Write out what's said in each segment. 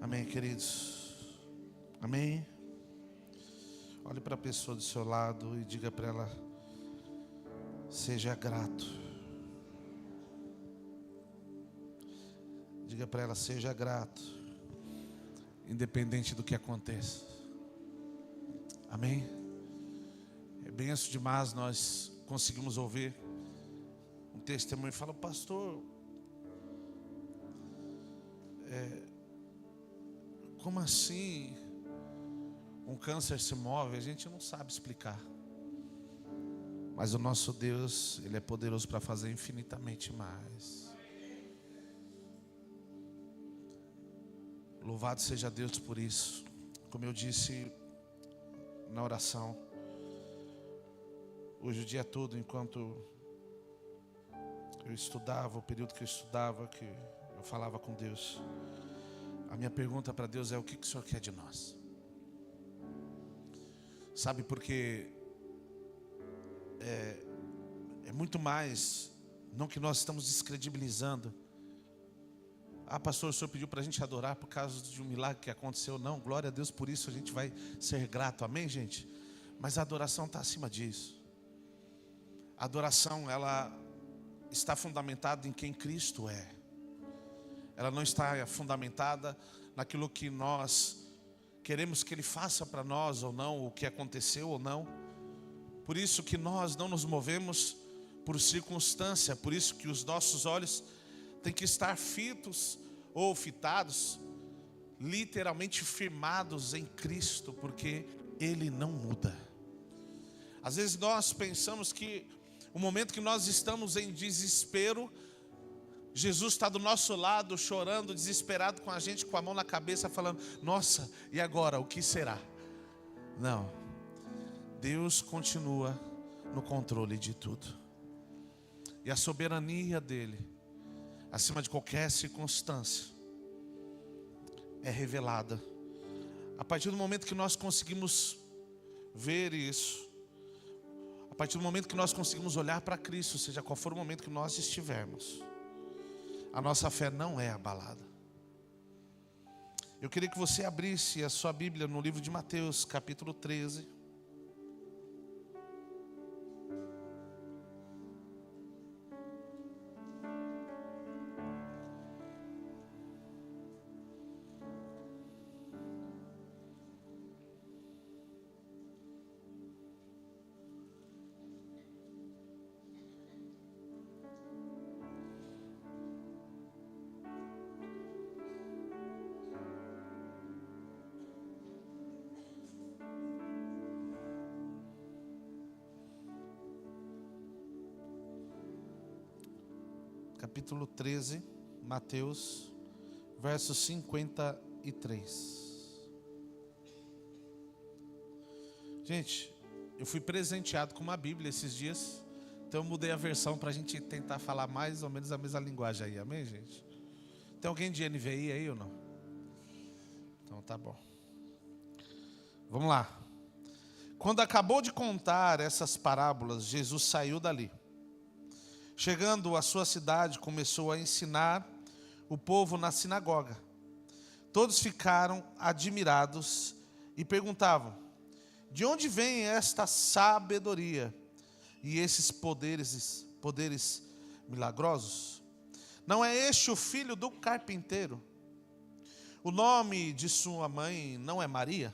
Amém, queridos? Amém? Olhe para a pessoa do seu lado e diga para ela: seja grato. Diga para ela: seja grato, independente do que aconteça. Amém? É benção demais nós conseguimos ouvir um testemunho e falar: pastor, como assim um câncer se move? A gente não sabe explicar. Mas o nosso Deus, Ele é poderoso para fazer infinitamente mais. Louvado seja Deus por isso. Como eu disse na oração, hoje o dia todo, enquanto eu estudava, o período que eu estudava, que eu falava com Deus, a minha pergunta para Deus é: o que o Senhor quer de nós? Sabe, porque é muito mais, não que nós estamos descredibilizando. Ah, pastor, o Senhor pediu para a gente adorar por causa de um milagre que aconteceu. Não, glória a Deus por isso, a gente vai ser grato, amém, gente? Mas a adoração está acima disso. A adoração, ela está fundamentada em quem Cristo é. Ela não está fundamentada naquilo que nós queremos que Ele faça para nós ou não, o que aconteceu ou não. Por isso que nós não nos movemos por circunstância, por isso que os nossos olhos têm que estar fitos ou fitados, literalmente firmados em Cristo, porque Ele não muda. Às vezes nós pensamos que o momento que nós estamos em desespero, Jesus está do nosso lado, chorando, desesperado com a gente, com a mão na cabeça, falando: nossa, e agora, o que será? Não, Deus continua no controle de tudo. E a soberania dEle, acima de qualquer circunstância, é revelada. A partir do momento que nós conseguimos ver isso, a partir do momento que nós conseguimos olhar para Cristo, seja qual for o momento que nós estivermos, a nossa fé não é abalada. Eu queria que você abrisse a sua Bíblia no livro de Mateus, capítulo 13. Capítulo 13, Mateus, verso 53. Gente, eu fui presenteado com uma Bíblia esses dias, então eu mudei a versão para a gente tentar falar mais ou menos a mesma linguagem aí, amém, gente? Tem alguém de NVI aí ou não? Então tá bom. Vamos lá. Quando acabou de contar essas parábolas, Jesus saiu dali. Chegando à sua cidade, começou a ensinar o povo na sinagoga. Todos ficaram admirados e perguntavam: de onde vem esta sabedoria e esses poderes milagrosos? Não é este o filho do carpinteiro? O nome de sua mãe não é Maria?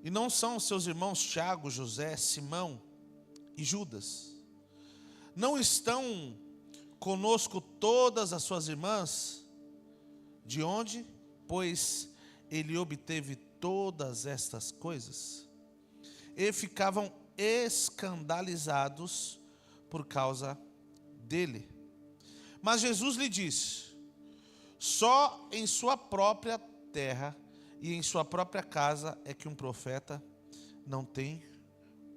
E não são seus irmãos Tiago, José, Simão e Judas? Não estão conosco todas as suas irmãs? De onde, pois, ele obteve todas estas coisas? E ficavam escandalizados por causa dele. Mas Jesus lhe disse: só em sua própria terra e em sua própria casa é que um profeta não tem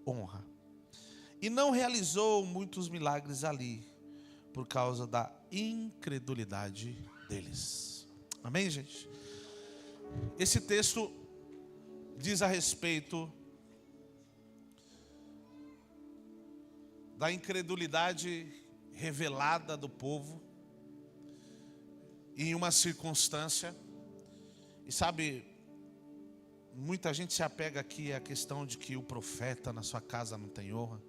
honra. E não realizou muitos milagres ali, por causa da incredulidade deles. Amém, gente? Esse texto diz a respeito da incredulidade revelada do povo em uma circunstância E sabe, muita gente se apega aqui à questão de que o profeta na sua casa não tem honra.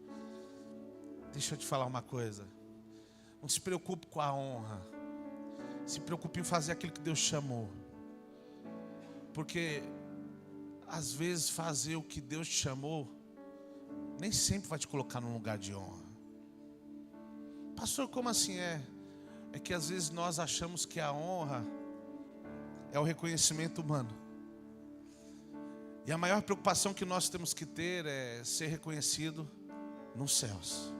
Deixa eu te falar uma coisa. Não se preocupe com a honra. Se preocupe em fazer aquilo que Deus chamou. Porque às vezes fazer o que Deus te chamou nem sempre vai te colocar num lugar de honra. Pastor, como assim é? É que às vezes nós achamos que a honra é o reconhecimento humano. E a maior preocupação que nós temos que ter é ser reconhecido nos céus.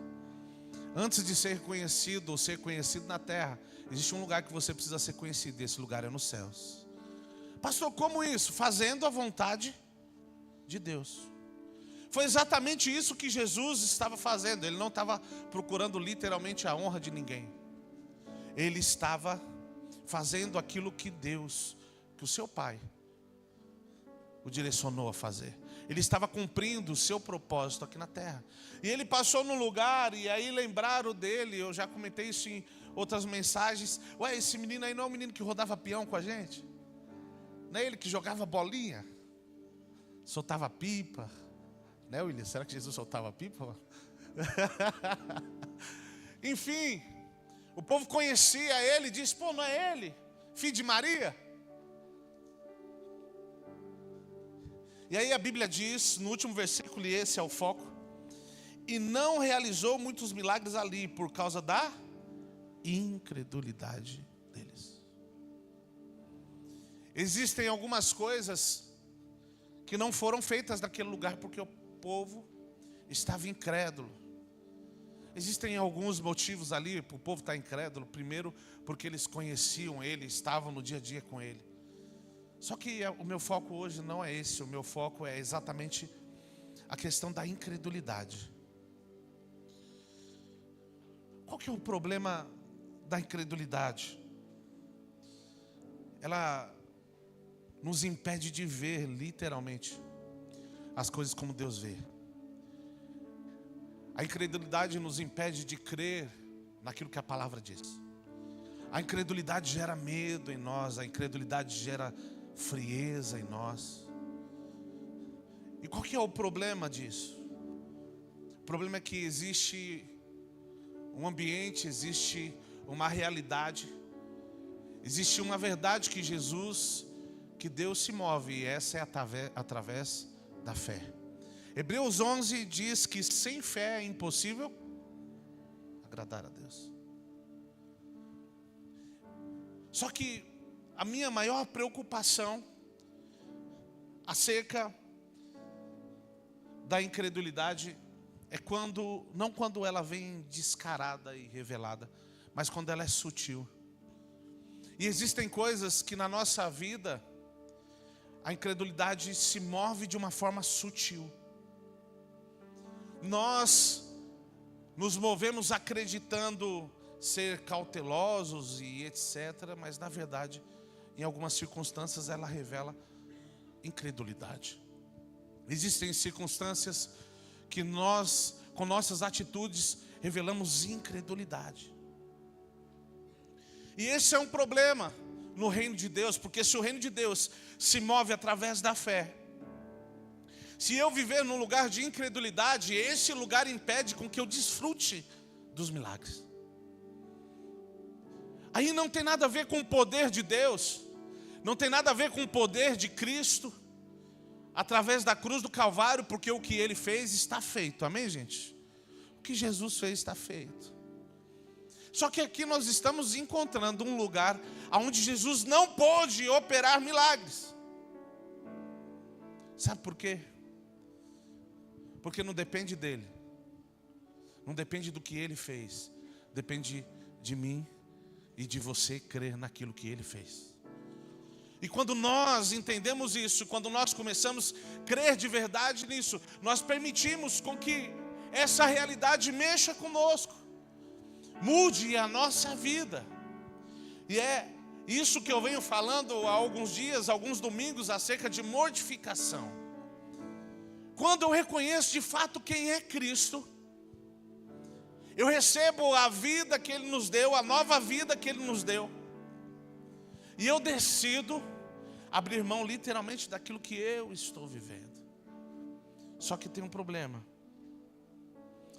Antes de ser reconhecido ou ser conhecido na terra, existe um lugar que você precisa ser conhecido, e esse lugar é nos céus. Pastor, como isso? Fazendo a vontade de Deus. Foi exatamente isso que Jesus estava fazendo. Ele não estava procurando literalmente a honra de ninguém. Ele estava fazendo aquilo que Deus, que o seu Pai o direcionou a fazer. Ele estava cumprindo o seu propósito aqui na terra. E ele passou num lugar, e aí lembraram dele. Eu já comentei isso em outras mensagens. Ué, esse menino aí não é o menino que rodava peão com a gente? Não é ele que jogava bolinha? Soltava pipa? Né, William? Será que Jesus soltava pipa? Enfim, o povo conhecia ele e disse: pô, não é ele? Filho de Maria? E aí a Bíblia diz, no último versículo, e esse é o foco: e não realizou muitos milagres ali por causa da incredulidade deles. Existem algumas coisas que não foram feitas naquele lugar porque o povo estava incrédulo. Existem alguns motivos ali para o povo estar incrédulo. Primeiro, porque eles conheciam ele, estavam no dia a dia com ele. Só que o meu foco hoje não é esse. O meu foco é exatamente a questão da incredulidade. Qual que é o problema da incredulidade? Ela nos impede de ver literalmente as coisas como Deus vê. A incredulidade nos impede de crer naquilo que a palavra diz. A incredulidade gera medo em nós. A incredulidade gera frieza em nós. E qual que é o problema disso? O problema é que existe um ambiente, existe uma realidade, existe uma verdade que Jesus, que Deus se move, e essa é através da fé. Hebreus 11 diz que sem fé é impossível agradar a Deus. Só que a minha maior preocupação acerca da incredulidade é não quando ela vem descarada e revelada, mas quando ela é sutil. E existem coisas que na nossa vida a incredulidade se move de uma forma sutil. Nós nos movemos acreditando ser cautelosos e etc. Mas na verdade, em algumas circunstâncias, ela revela incredulidade. Existem circunstâncias que nós, com nossas atitudes, revelamos incredulidade. E esse é um problema no reino de Deus, porque se o reino de Deus se move através da fé, se eu viver num lugar de incredulidade, esse lugar impede com que eu desfrute dos milagres. Aí não tem nada a ver com o poder de Deus, não tem nada a ver com o poder de Cristo, através da cruz do Calvário, porque o que Ele fez está feito, amém, gente? O que Jesus fez está feito. Só que aqui nós estamos encontrando um lugar onde Jesus não pôde operar milagres. Sabe por quê? Porque não depende dele, não depende do que ele fez, depende de mim e de você crer naquilo que ele fez. E quando nós entendemos isso, quando nós começamos a crer de verdade nisso, nós permitimos com que essa realidade mexa conosco, mude a nossa vida. E é isso que eu venho falando há alguns dias, alguns domingos, acerca de mortificação. Quando eu reconheço de fato quem é Cristo, eu recebo a vida que Ele nos deu, a nova vida que Ele nos deu, e eu decido abrir mão literalmente daquilo que eu estou vivendo. Só que tem um problema.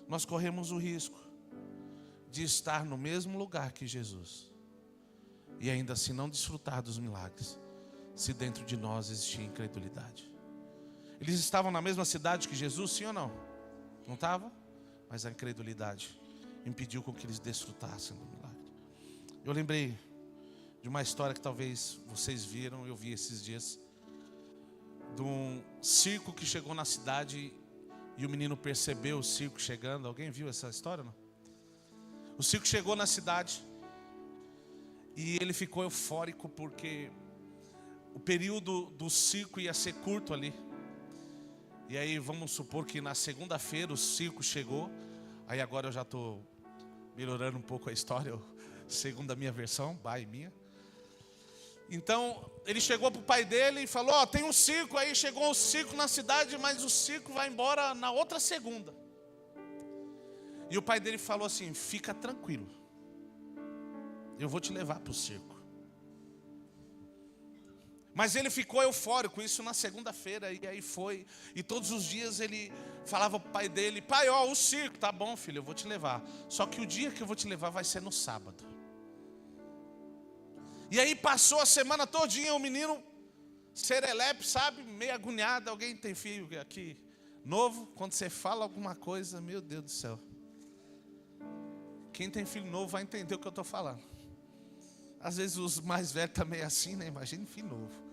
Nós corremos o risco de estar no mesmo lugar que Jesus e ainda assim não desfrutar dos milagres, se dentro de nós existia incredulidade. Eles estavam na mesma cidade que Jesus, sim ou não? Não estavam? Mas a incredulidade impediu com que eles desfrutassem do milagre. Eu lembrei de uma história que talvez vocês viram, eu vi esses dias, de um circo que chegou na cidade e o menino percebeu o circo chegando. Alguém viu essa história, não? O circo chegou na cidade e ele ficou eufórico porque o período do circo ia ser curto ali. E aí vamos supor que na segunda-feira o circo chegou. Aí agora eu já estou melhorando um pouco a história, segundo a minha versão, minha. Então ele chegou para o pai dele e falou: ó, tem um circo aí, chegou o circo na cidade, mas o circo vai embora na outra segunda. E o pai dele falou assim: fica tranquilo, eu vou te levar para o circo. Mas ele ficou eufórico, isso na segunda-feira, e aí foi. E todos os dias ele falava para o pai dele: pai, ó, o circo, tá bom filho, eu vou te levar. Só que o dia que eu vou te levar vai ser no sábado. E aí passou a semana todinha, o menino serelepe, sabe, meio agoniado. Alguém tem filho aqui novo? Quando você fala alguma coisa, meu Deus do céu. Quem tem filho novo vai entender o que eu estou falando. Às vezes os mais velhos também é assim, né? Imagina filho novo.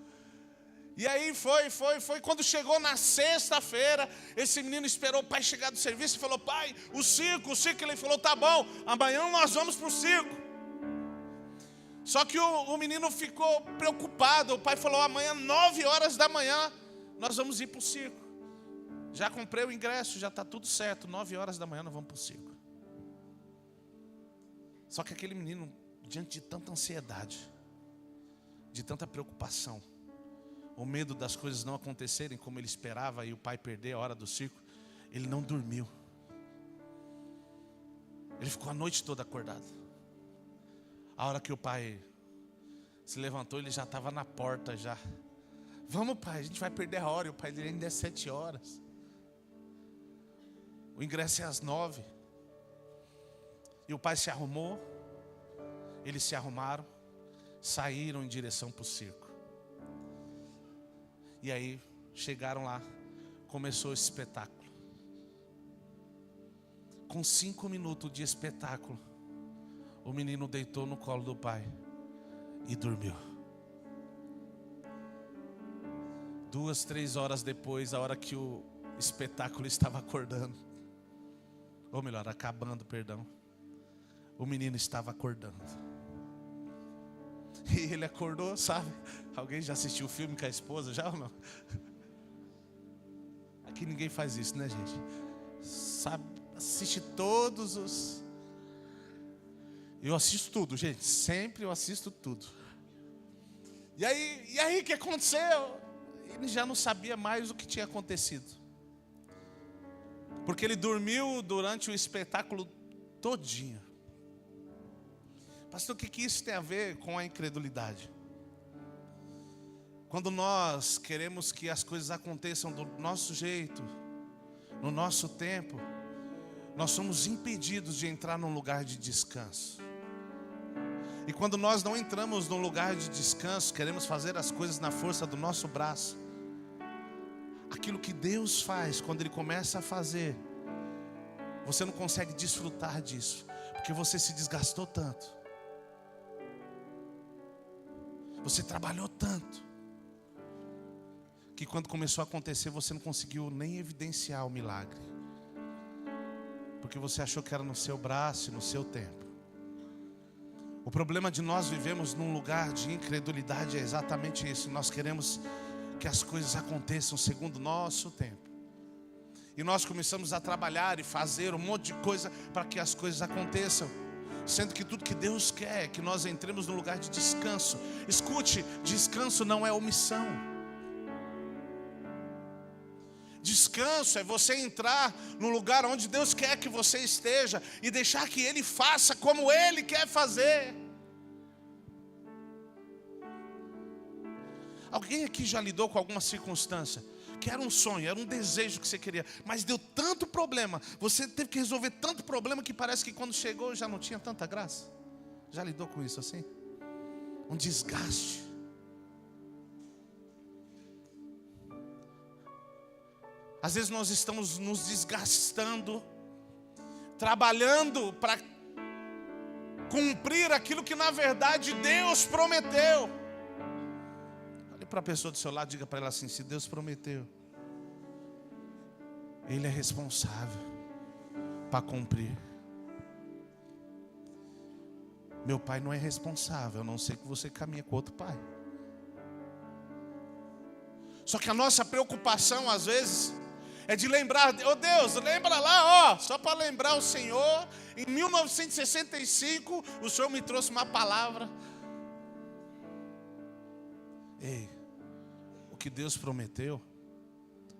E aí foi. Quando chegou na sexta-feira, esse menino esperou o pai chegar do serviço e falou: pai, o circo. Ele falou: tá bom, amanhã nós vamos para o circo. Só que o menino ficou preocupado. O pai falou: amanhã 9 horas da manhã nós vamos ir para o circo. Já comprei o ingresso, já está tudo certo, 9 horas da manhã nós vamos para o circo. Só que aquele menino, diante de tanta ansiedade, de tanta preocupação, o medo das coisas não acontecerem como ele esperava e o pai perder a hora do circo, ele não dormiu. Ele ficou a noite toda acordado. A hora que o pai se levantou, ele já estava na porta já. Vamos, pai, a gente vai perder a hora. E o pai dele ainda é 7 horas. O ingresso é às 9. E o pai se arrumou. Eles se arrumaram. Saíram em direção para o circo. E aí chegaram lá. Começou o espetáculo. Com 5 minutos de espetáculo, o menino deitou no colo do pai e dormiu. 2, 3 horas depois, a hora que o espetáculo estava acordando, ou melhor, acabando, perdão, o menino estava acordando. E ele acordou, sabe? Alguém já assistiu o filme com a esposa, já ou não? Aqui ninguém faz isso, né, gente? Sabe, assiste todos os... Eu assisto tudo, gente. Sempre eu assisto tudo. E aí o que aconteceu? Ele já não sabia mais o que tinha acontecido. Porque ele dormiu durante o espetáculo todinho. Pastor, o que isso tem a ver com a incredulidade? Quando nós queremos que as coisas aconteçam do nosso jeito, no nosso tempo, nós somos impedidos de entrar num lugar de descanso. E quando nós não entramos num lugar de descanso, queremos fazer as coisas na força do nosso braço. Aquilo que Deus faz, quando Ele começa a fazer, você não consegue desfrutar disso, porque você se desgastou tanto. Você trabalhou tanto, que quando começou a acontecer, você não conseguiu nem evidenciar o milagre. Porque você achou que era no seu braço e no seu tempo. O problema de nós vivemos num lugar de incredulidade é exatamente isso. Nós queremos que as coisas aconteçam segundo o nosso tempo. E nós começamos a trabalhar e fazer um monte de coisa para que as coisas aconteçam. Sendo que tudo que Deus quer é que nós entremos num lugar de descanso. Escute, descanso não é omissão. Descanso é você entrar no lugar onde Deus quer que você esteja e deixar que Ele faça como Ele quer fazer. Alguém aqui já lidou com alguma circunstância que era um sonho, era um desejo que você queria, mas deu tanto problema, você teve que resolver tanto problema que parece que quando chegou já não tinha tanta graça? Já lidou com isso assim? Um desgaste. Às vezes nós estamos nos desgastando, trabalhando para cumprir aquilo que na verdade Deus prometeu. Olhe para a pessoa do seu lado, diga para ela assim: se Deus prometeu, Ele é responsável para cumprir. Meu pai não é responsável, a não ser que você caminhe com outro pai. Só que a nossa preocupação às vezes é de lembrar, oh Deus, lembra lá, ó, só para lembrar o Senhor, em 1965, o Senhor me trouxe uma palavra. Ei, o que Deus prometeu,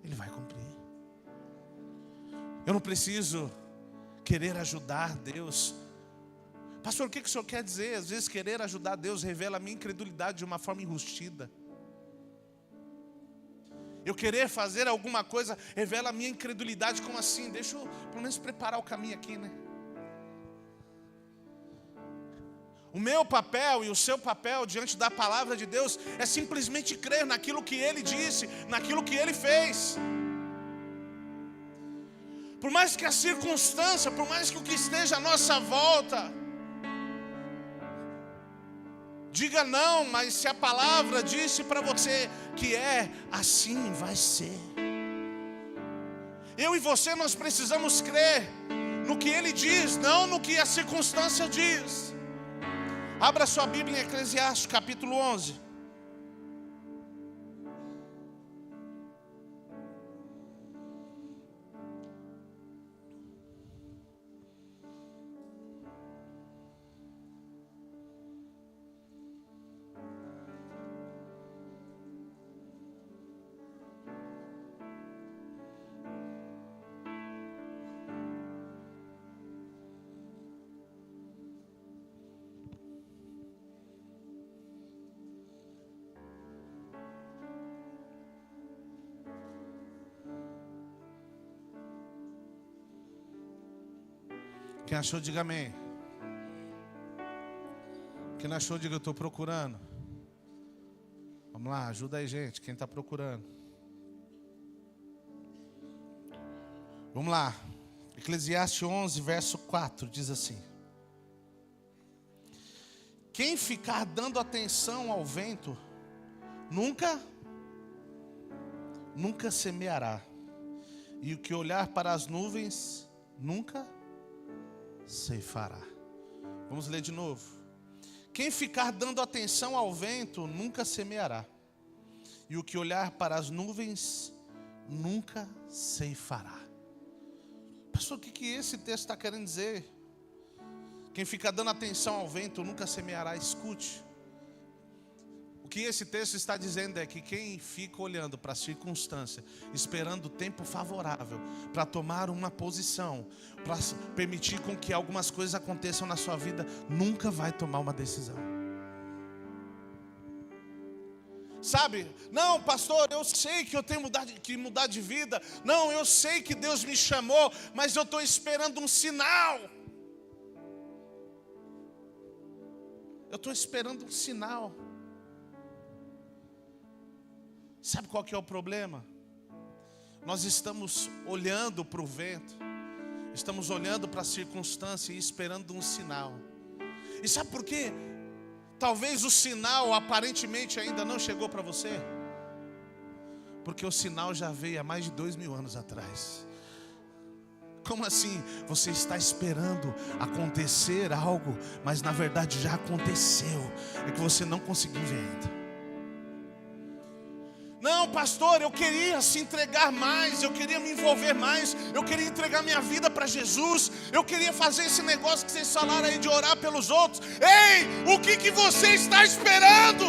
Ele vai cumprir. Eu não preciso querer ajudar Deus. Pastor, o que o senhor quer dizer? Às vezes querer ajudar Deus revela a minha incredulidade de uma forma enrustida. Eu querer fazer alguma coisa revela a minha incredulidade. Como assim? Deixa eu pelo menos preparar o caminho aqui, né? O meu papel e o seu papel diante da palavra de Deus é simplesmente crer naquilo que Ele disse, naquilo que Ele fez. Por mais que a circunstância, por mais que o que esteja à nossa volta diga não, mas se a palavra disse para você que é assim, vai ser. Eu e você, nós precisamos crer no que Ele diz, não no que a circunstância diz. Abra sua Bíblia em Eclesiastes capítulo 11. Quem achou, diga amém. Quem não achou, diga eu estou procurando. Vamos lá, ajuda aí, gente, quem está procurando. Vamos lá. Eclesiastes 11, verso 4, diz assim: quem ficar dando atenção ao vento, nunca semeará. E o que olhar para as nuvens, nunca ceifará. Vamos ler de novo. Quem ficar dando atenção ao vento nunca semeará, e o que olhar para as nuvens nunca ceifará. Pastor, o que esse texto está querendo dizer? Quem ficar dando atenção ao vento nunca semeará. Escute. O que esse texto está dizendo é que quem fica olhando para a circunstância, esperando o tempo favorável para tomar uma posição, para permitir com que algumas coisas aconteçam na sua vida, nunca vai tomar uma decisão. Sabe? Não, pastor, eu sei que eu tenho que mudar de vida. Não, eu sei que Deus me chamou, mas eu estou esperando um sinal. Eu estou esperando um sinal. Sabe qual que é o problema? Nós estamos olhando para o vento, estamos olhando para a circunstância e esperando um sinal. E sabe por quê? Talvez o sinal aparentemente ainda não chegou para você, porque o sinal já veio há mais de 2000 anos atrás. Como assim? Você está esperando acontecer algo, mas na verdade já aconteceu, é que você não conseguiu ver ainda. Não, pastor, eu queria se entregar mais, eu queria me envolver mais, eu queria entregar minha vida para Jesus, eu queria fazer esse negócio que vocês falaram aí de orar pelos outros. Ei, o que você está esperando?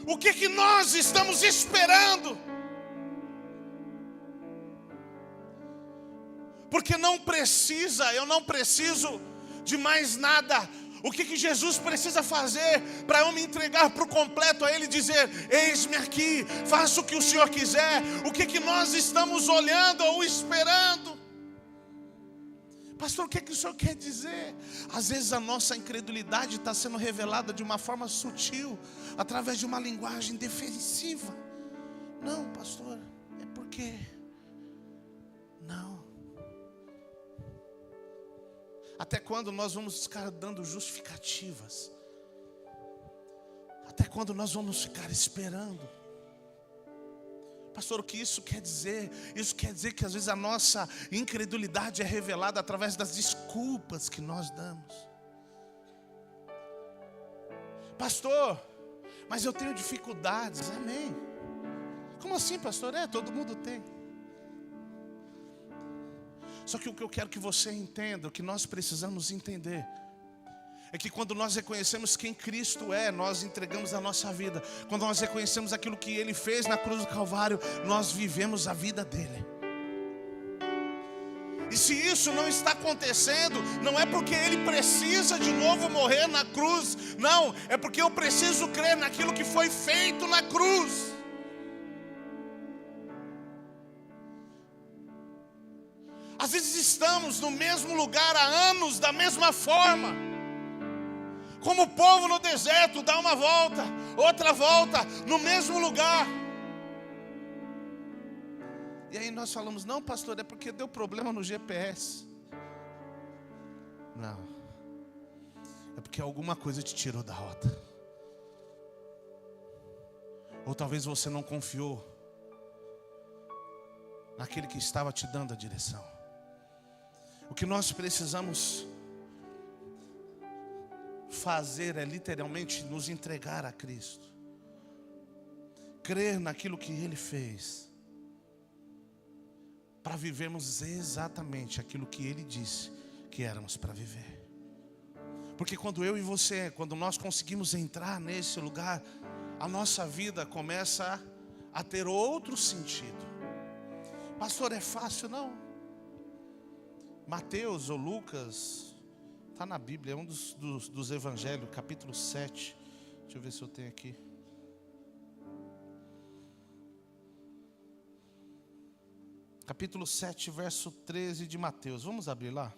O que nós estamos esperando? Porque eu não preciso de mais nada. O que Jesus precisa fazer para eu me entregar por completo a Ele, dizer: eis-me aqui, faça o que o Senhor quiser. O que nós estamos olhando ou esperando? Pastor, o que o Senhor quer dizer? Às vezes a nossa incredulidade está sendo revelada de uma forma sutil, através de uma linguagem defensiva. Não, pastor, é porque... Não. Até quando nós vamos ficar dando justificativas? Até quando nós vamos ficar esperando? Pastor, o que isso quer dizer? Isso quer dizer que às vezes a nossa incredulidade é revelada através das desculpas que nós damos. Pastor, mas eu tenho dificuldades. Amém. Como assim, pastor? Todo mundo tem. Só que o que eu quero que você entenda, o que nós precisamos entender, é que quando nós reconhecemos quem Cristo é, nós entregamos a nossa vida. Quando nós reconhecemos aquilo que Ele fez na cruz do Calvário, nós vivemos a vida dEle. E se isso não está acontecendo, não é porque Ele precisa de novo morrer na cruz. Não, é porque eu preciso crer naquilo que foi feito na cruz. Às vezes estamos no mesmo lugar há anos, da mesma forma. Como o povo no deserto, dá uma volta, outra volta, no mesmo lugar. E aí nós falamos: não, pastor, é porque deu problema no GPS. Não, é porque alguma coisa te tirou da rota. Ou talvez você não confiou naquele que estava te dando a direção. O que nós precisamos fazer é literalmente nos entregar a Cristo, crer naquilo que Ele fez, para vivermos exatamente aquilo que Ele disse que éramos para viver. Porque quando eu e você, quando nós conseguimos entrar nesse lugar, a nossa vida começa a ter outro sentido. Pastor, é fácil? Não. Mateus ou Lucas, está na Bíblia, é um dos evangelhos, capítulo 7. Deixa eu ver se eu tenho aqui. Capítulo 7, verso 13 de Mateus. Vamos abrir lá?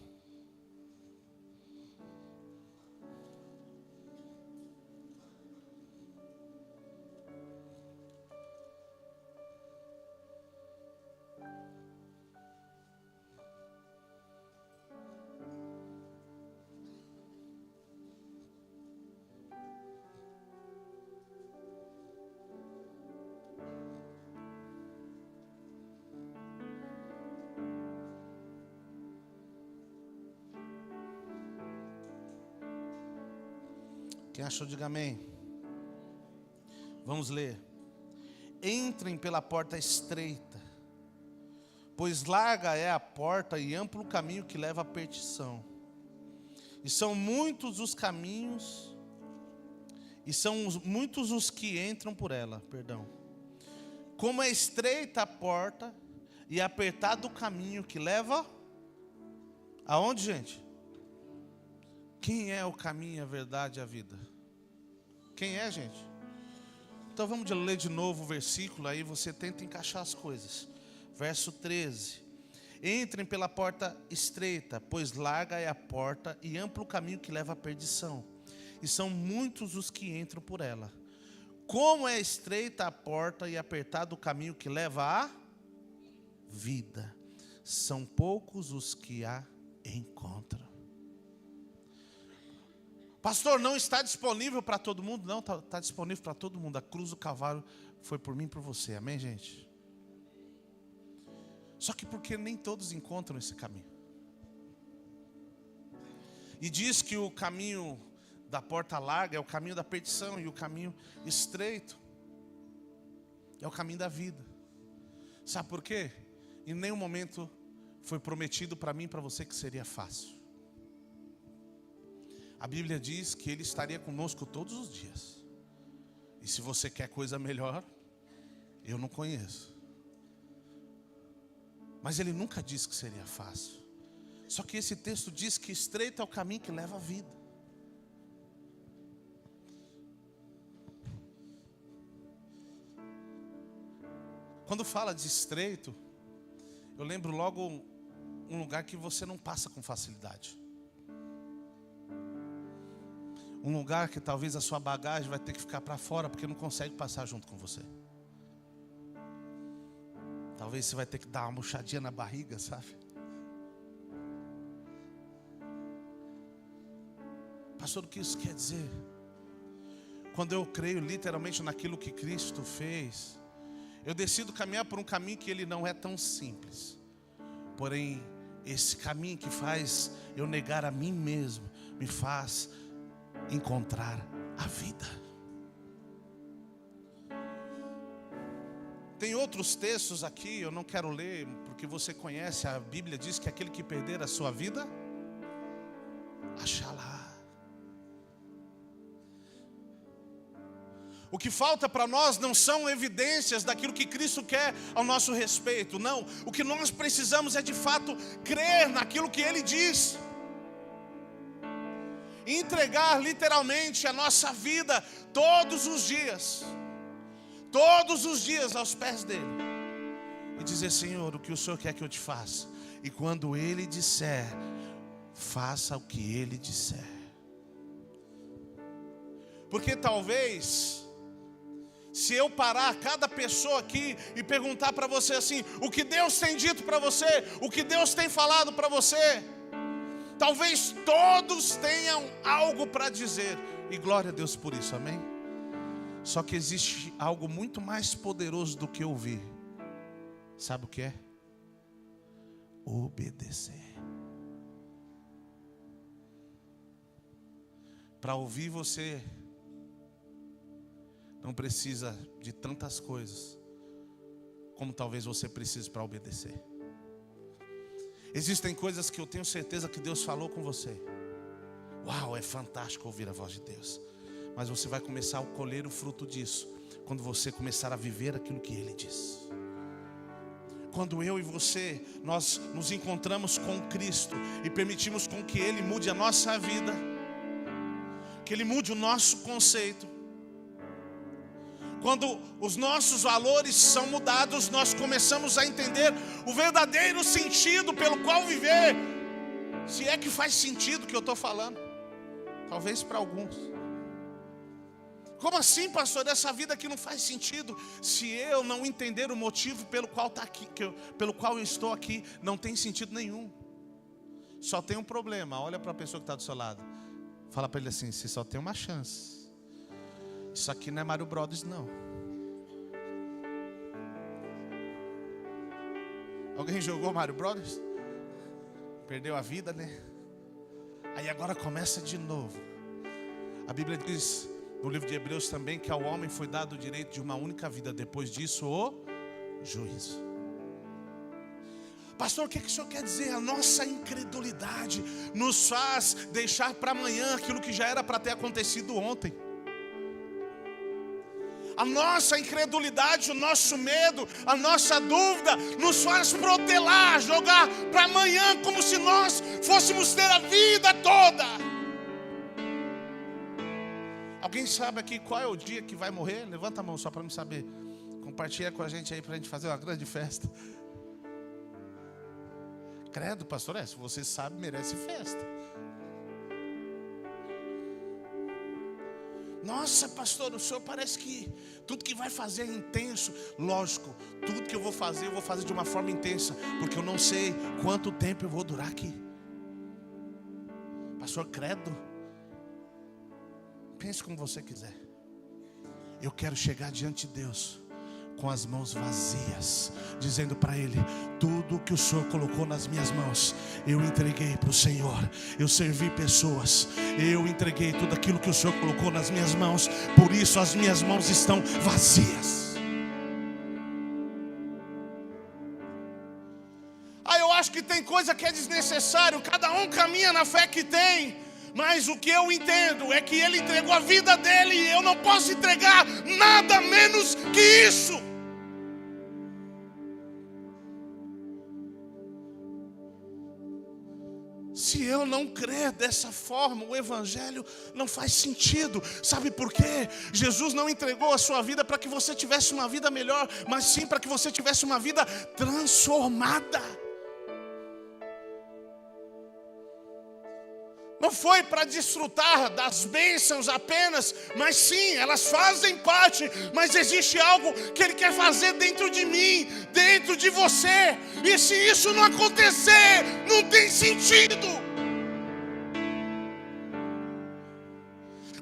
Quem achou, diga amém. Vamos ler. Entrem pela porta estreita, pois larga é a porta e amplo o caminho que leva à perdição. E são muitos os caminhos, e são muitos os que entram por ela, Como é estreita a porta e apertado o caminho que leva aonde, gente? Quem é o caminho, a verdade e a vida? Quem é, gente? Então vamos ler de novo o versículo, aí você tenta encaixar as coisas. Verso 13. Entrem pela porta estreita, pois larga é a porta e amplo o caminho que leva à perdição. E são muitos os que entram por ela. Como é estreita a porta e apertado o caminho que leva à vida, são poucos os que a encontram. Pastor, não está disponível para todo mundo? Não, está disponível para todo mundo. A cruz do Calvário foi por mim e por você, amém, gente? Só que porque nem todos encontram esse caminho. E diz que o caminho da porta larga é o caminho da perdição, e o caminho estreito é o caminho da vida. Sabe por quê? Em nenhum momento foi prometido para mim e para você que seria fácil. A Bíblia diz que Ele estaria conosco todos os dias. E se você quer coisa melhor, eu não conheço. Mas Ele nunca disse que seria fácil. Só que esse texto diz que estreito é o caminho que leva à vida. Quando fala de estreito, eu lembro logo um lugar que você não passa com facilidade. Um lugar que talvez a sua bagagem vai ter que ficar para fora, porque não consegue passar junto com você. Talvez você vai ter que dar uma murchadinha na barriga, sabe? Pastor, o que isso quer dizer? Quando eu creio literalmente naquilo que Cristo fez, eu decido caminhar por um caminho que ele não é tão simples. Porém, esse caminho que faz eu negar a mim mesmo, me faz encontrar a vida. Tem outros textos aqui, eu não quero ler, porque você conhece, a Bíblia diz que aquele que perder a sua vida, achará. O que falta para nós não são evidências daquilo que Cristo quer ao nosso respeito, não. O que nós precisamos é de fato crer naquilo que Ele diz. E entregar literalmente a nossa vida todos os dias aos pés dele. E dizer: Senhor, o que o Senhor quer que eu te faça? E quando Ele disser, faça o que Ele disser. Porque talvez, se eu parar cada pessoa aqui e perguntar para você assim, o que Deus tem dito para você, o que Deus tem falado para você, talvez todos tenham algo para dizer, e glória a Deus por isso, amém? Só que existe algo muito mais poderoso do que ouvir. Sabe o que é? Obedecer. Para ouvir você não precisa de tantas coisas como talvez você precise para obedecer. Existem coisas que eu tenho certeza que Deus falou com você. Uau, é fantástico ouvir a voz de Deus. Mas você vai começar a colher o fruto disso quando você começar a viver aquilo que Ele diz. Quando eu e você, nós nos encontramos com Cristo e permitimos com que Ele mude a nossa vida, que Ele mude o nosso conceito. Quando os nossos valores são mudados, nós começamos a entender o verdadeiro sentido pelo qual viver. Se é que faz sentido o que eu estou falando. Talvez para alguns. Como assim, pastor? Essa vida aqui não faz sentido. Se eu não entender o motivo pelo qual pelo qual eu estou aqui, não tem sentido nenhum. Só tem um problema. Olha para a pessoa que está do seu lado. Fala para ele assim: você só tem uma chance. Isso aqui não é Mario Brothers, não. Alguém jogou Mario Brothers? Perdeu a vida, né? Aí agora começa de novo. A Bíblia diz no livro de Hebreus também que ao homem foi dado o direito de uma única vida. Depois disso, o juízo. Pastor, o que o senhor quer dizer? A nossa incredulidade nos faz deixar para amanhã aquilo que já era para ter acontecido ontem. A nossa incredulidade, o nosso medo, a nossa dúvida nos faz protelar, jogar para amanhã como se nós fôssemos ter a vida toda. Alguém sabe aqui qual é o dia que vai morrer? Levanta a mão só para me saber. Compartilha com a gente aí para a gente fazer uma grande festa. Credo, pastor, se você sabe, merece festa. Nossa, pastor, o senhor parece que tudo que vai fazer é intenso. Lógico, tudo que eu vou fazer de uma forma intensa, porque eu não sei quanto tempo eu vou durar aqui. Pastor, credo. Pense como você quiser. Eu quero chegar diante de Deus com as mãos vazias, dizendo para Ele: tudo que o Senhor colocou nas minhas mãos, eu entreguei para o Senhor. Eu servi pessoas, eu entreguei tudo aquilo que o Senhor colocou nas minhas mãos. Por isso as minhas mãos estão vazias. Eu acho que tem coisa que é desnecessário. Cada um caminha na fé que tem. Mas o que eu entendo é que Ele entregou a vida dele, e eu não posso entregar nada menos que isso. Se eu não crer dessa forma, o evangelho não faz sentido. Sabe por quê? Jesus não entregou a sua vida para que você tivesse uma vida melhor, mas sim para que você tivesse uma vida transformada. Não foi para desfrutar das bênçãos apenas, mas sim, elas fazem parte. Mas existe algo que Ele quer fazer dentro de mim, dentro de você. E se isso não acontecer, não tem sentido.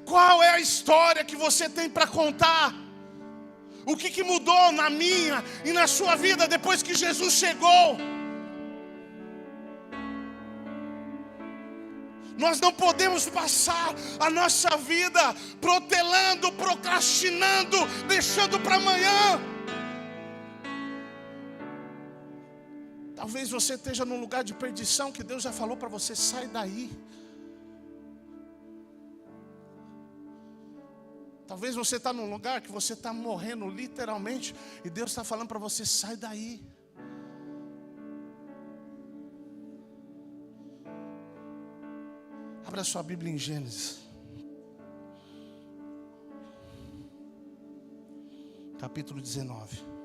Qual é a história que você tem para contar? O que mudou na minha e na sua vida depois que Jesus chegou? Nós não podemos passar a nossa vida protelando, procrastinando, deixando para amanhã. Talvez você esteja num lugar de perdição que Deus já falou para você: sai daí. Talvez você está num lugar que você está morrendo literalmente e Deus está falando para você: sai daí. Abra sua Bíblia em Gênesis, capítulo 19.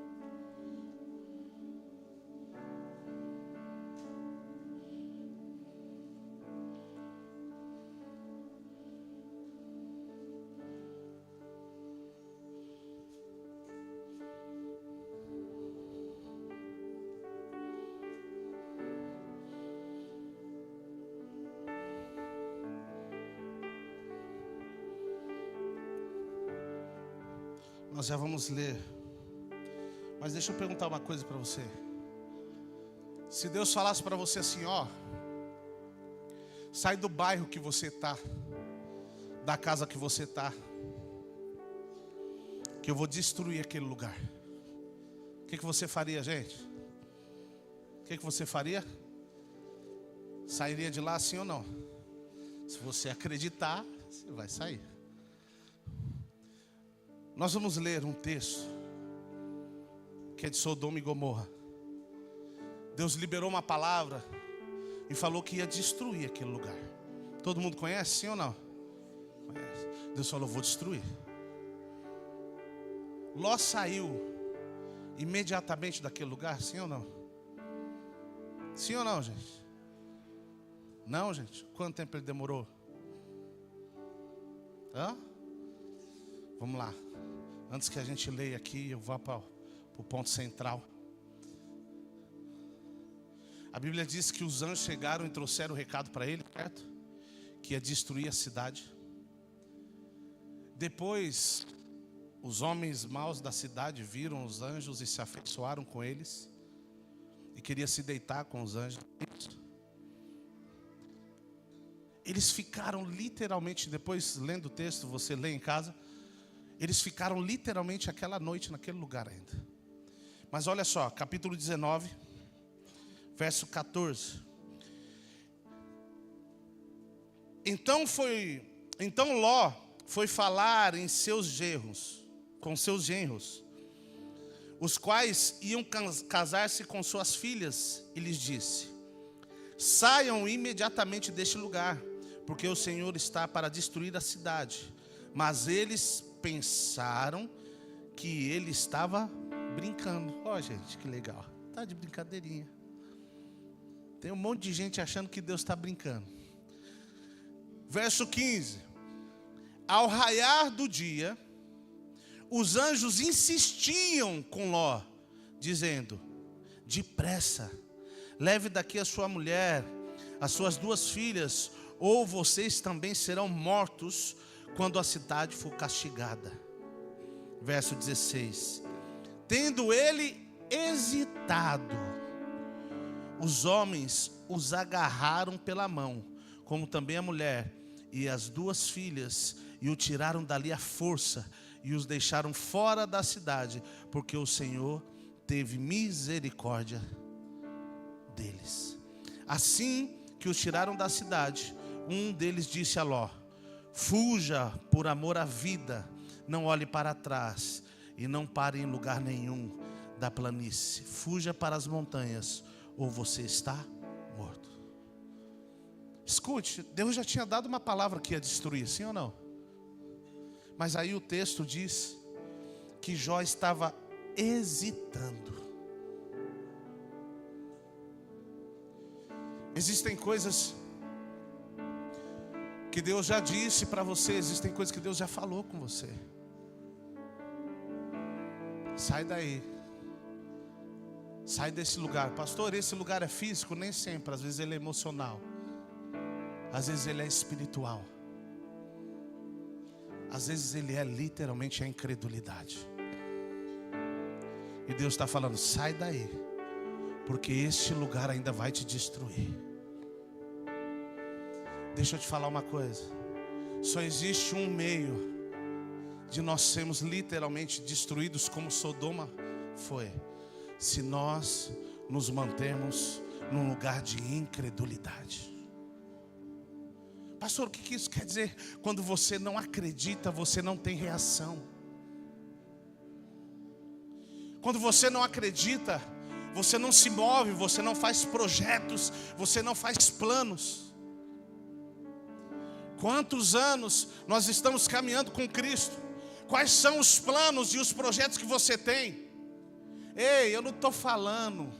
Nós já vamos ler, mas deixa eu perguntar uma coisa para você. Se Deus falasse para você assim: ó, sai do bairro que você está, da casa que você está, que eu vou destruir aquele lugar, o que você faria, gente? O que você faria? Sairia de lá, sim ou não? Se você acreditar, você vai sair. Nós vamos ler um texto que é de Sodoma e Gomorra. Deus liberou uma palavra e falou que ia destruir aquele lugar. Todo mundo conhece, sim ou não? Conhece. Deus falou: vou destruir. Ló saiu imediatamente daquele lugar, sim ou não? Sim ou não, gente? Não, gente? Quanto tempo ele demorou? Hã? Vamos lá. Antes que a gente leia aqui, eu vou para o ponto central. A Bíblia diz que os anjos chegaram e trouxeram o recado para ele, certo? Que ia destruir a cidade. Depois, os homens maus da cidade viram os anjos e se afeiçoaram com eles. E queriam se deitar com os anjos. Eles ficaram literalmente, depois lendo o texto, você lê em casa, eles ficaram literalmente aquela noite naquele lugar ainda. Mas olha só, capítulo 19, verso 14. Então Ló foi falar com seus genros, os quais iam casar-se com suas filhas, e lhes disse: saiam imediatamente deste lugar, porque o Senhor está para destruir a cidade. Mas eles pensaram que ele estava brincando. Ó, gente, que legal. Tá de brincadeirinha. Tem um monte de gente achando que Deus está brincando. Verso 15. Ao raiar do dia, os anjos insistiam com Ló, dizendo: depressa, leve daqui a sua mulher, as suas 2 filhas, ou vocês também serão mortos quando a cidade for castigada. Verso 16. Tendo ele hesitado, os homens os agarraram pela mão, como também a mulher e as 2 filhas, e o tiraram dali à força, e os deixaram fora da cidade, porque o Senhor teve misericórdia deles. Assim que os tiraram da cidade, um deles disse a Ló: fuja por amor à vida, não olhe para trás e não pare em lugar nenhum da planície. Fuja para as montanhas, ou você está morto. Escute, Deus já tinha dado uma palavra que ia destruir, sim ou não? Mas aí o texto diz que Jó estava hesitando. Existem coisas que Deus já disse para você, existem coisas que Deus já falou com você. Sai daí. Sai desse lugar. Pastor, esse lugar é físico? Nem sempre, às vezes ele é emocional. Às vezes ele é espiritual. Às vezes ele é literalmente a incredulidade. E Deus está falando, sai daí, porque este lugar ainda vai te destruir. Deixa eu te falar uma coisa. Só existe um meio de nós sermos literalmente destruídos como Sodoma foi, se nós nos mantermos num lugar de incredulidade. Pastor, o que isso quer dizer? Quando você não acredita, você não tem reação. Quando você não acredita, você não se move, você não faz projetos, você não faz planos. Quantos anos nós estamos caminhando com Cristo? Quais são os planos e os projetos que você tem? Ei, eu não estou falando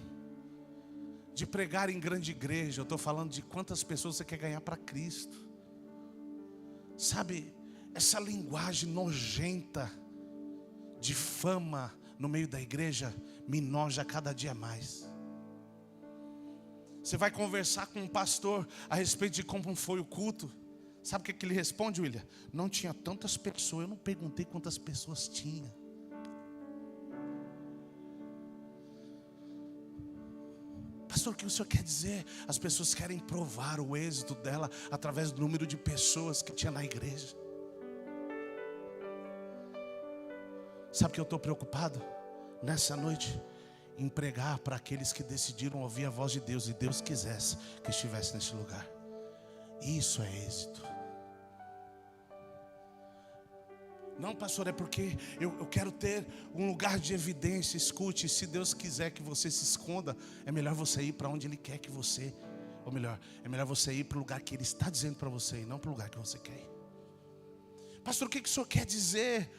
de pregar em grande igreja, eu estou falando de quantas pessoas você quer ganhar para Cristo. Sabe, essa linguagem nojenta de fama no meio da igreja me noja cada dia mais. Você vai conversar com um pastor a respeito de como foi o culto. Sabe o que ele responde, William? Não tinha tantas pessoas, eu não perguntei quantas pessoas tinha. Pastor, o que o senhor quer dizer? As pessoas querem provar o êxito dela através do número de pessoas que tinha na igreja. Sabe o que eu estou preocupado nessa noite? Em pregar para aqueles que decidiram ouvir a voz de Deus e Deus quisesse que estivesse nesse lugar. Isso é êxito. Não, pastor, é porque eu quero ter um lugar de evidência. Escute, se Deus quiser que você se esconda, é melhor você ir para onde Ele quer que você, ou melhor, é melhor você ir para o lugar que Ele está dizendo para você e não para o lugar que você quer ir. Pastor, o que o senhor quer dizer?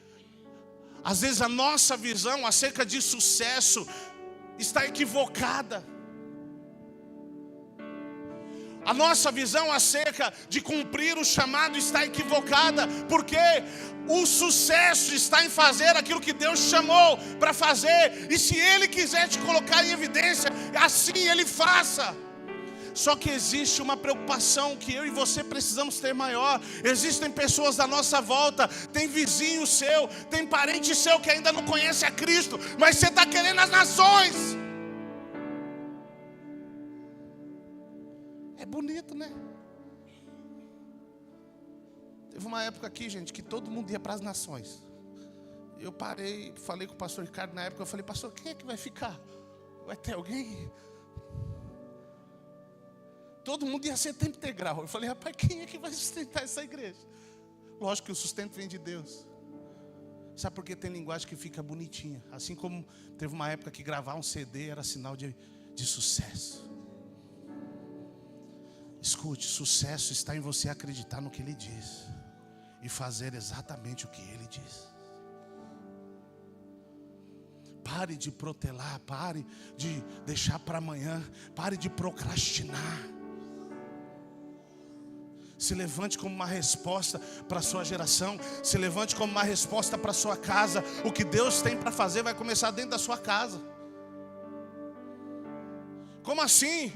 Às vezes a nossa visão acerca de sucesso está equivocada. A nossa visão acerca de cumprir o chamado está equivocada, porque o sucesso está em fazer aquilo que Deus chamou para fazer, e se Ele quiser te colocar em evidência, assim Ele faça. Só que existe uma preocupação que eu e você precisamos ter maior. Existem pessoas da nossa volta, tem vizinho seu, tem parente seu que ainda não conhece a Cristo, mas você está querendo as nações. É bonito, né? Teve uma época aqui, gente, que todo mundo ia para as nações. Eu parei, falei com o pastor Ricardo na época, eu falei, pastor, quem é que vai ficar? Vai ter alguém? Todo mundo ia ser tempo integral. Eu falei, rapaz, quem é que vai sustentar essa igreja? Lógico que o sustento vem de Deus. Sabe por que tem linguagem que fica bonitinha? Assim como teve uma época que gravar um CD era sinal de sucesso. Escute, sucesso está em você acreditar no que Ele diz e fazer exatamente o que Ele diz. Pare de protelar, pare de deixar para amanhã, pare de procrastinar. Se levante como uma resposta para a sua geração, se levante como uma resposta para a sua casa. O que Deus tem para fazer vai começar dentro da sua casa. Como assim?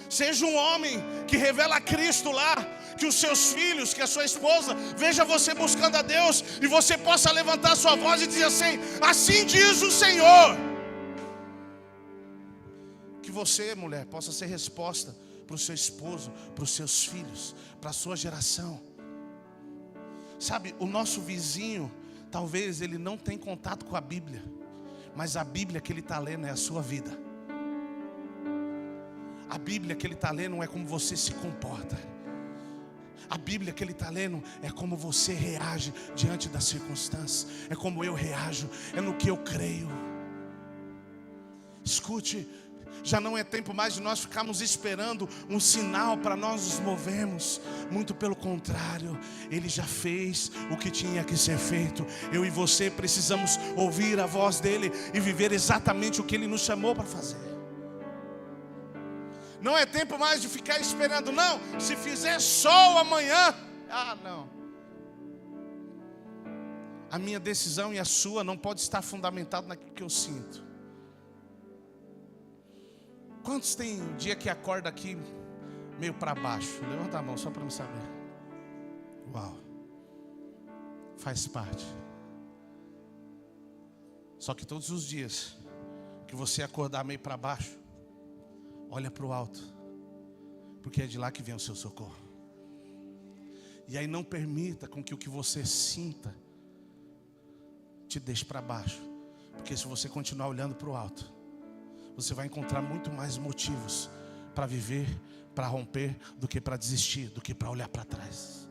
Seja um homem que revela Cristo lá, que os seus filhos, que a sua esposa veja você buscando a Deus e você possa levantar a sua voz e dizer assim: assim diz o Senhor. Que você, mulher, possa ser resposta para o seu esposo, para os seus filhos, para a sua geração. Sabe, o nosso vizinho, talvez ele não tenha contato com a Bíblia, mas a Bíblia que ele está lendo é a sua vida. A Bíblia que ele está lendo não é como você se comporta. A Bíblia que ele está lendo é como você reage diante das circunstâncias. É como eu reajo, é no que eu creio. Escute, Já não é tempo mais de nós ficarmos esperando um sinal para nós nos movermos. Muito pelo contrário, Ele já fez o que tinha que ser feito. Eu e você precisamos ouvir a voz dEle e viver exatamente o que Ele nos chamou para fazer. Não é tempo mais de ficar esperando, não. Se fizer sol amanhã, não. A minha decisão e a sua não pode estar fundamentado naquilo que eu sinto. Quantos tem dia que acorda aqui meio para baixo? Levanta a mão só para me saber. Uau. Faz parte. Só que todos os dias que você acordar meio para baixo, olha para o alto, porque é de lá que vem o seu socorro. E aí não permita com que o que você sinta te deixe para baixo, porque se você continuar olhando para o alto, você vai encontrar muito mais motivos para viver, para romper, do que para desistir, do que para olhar para trás.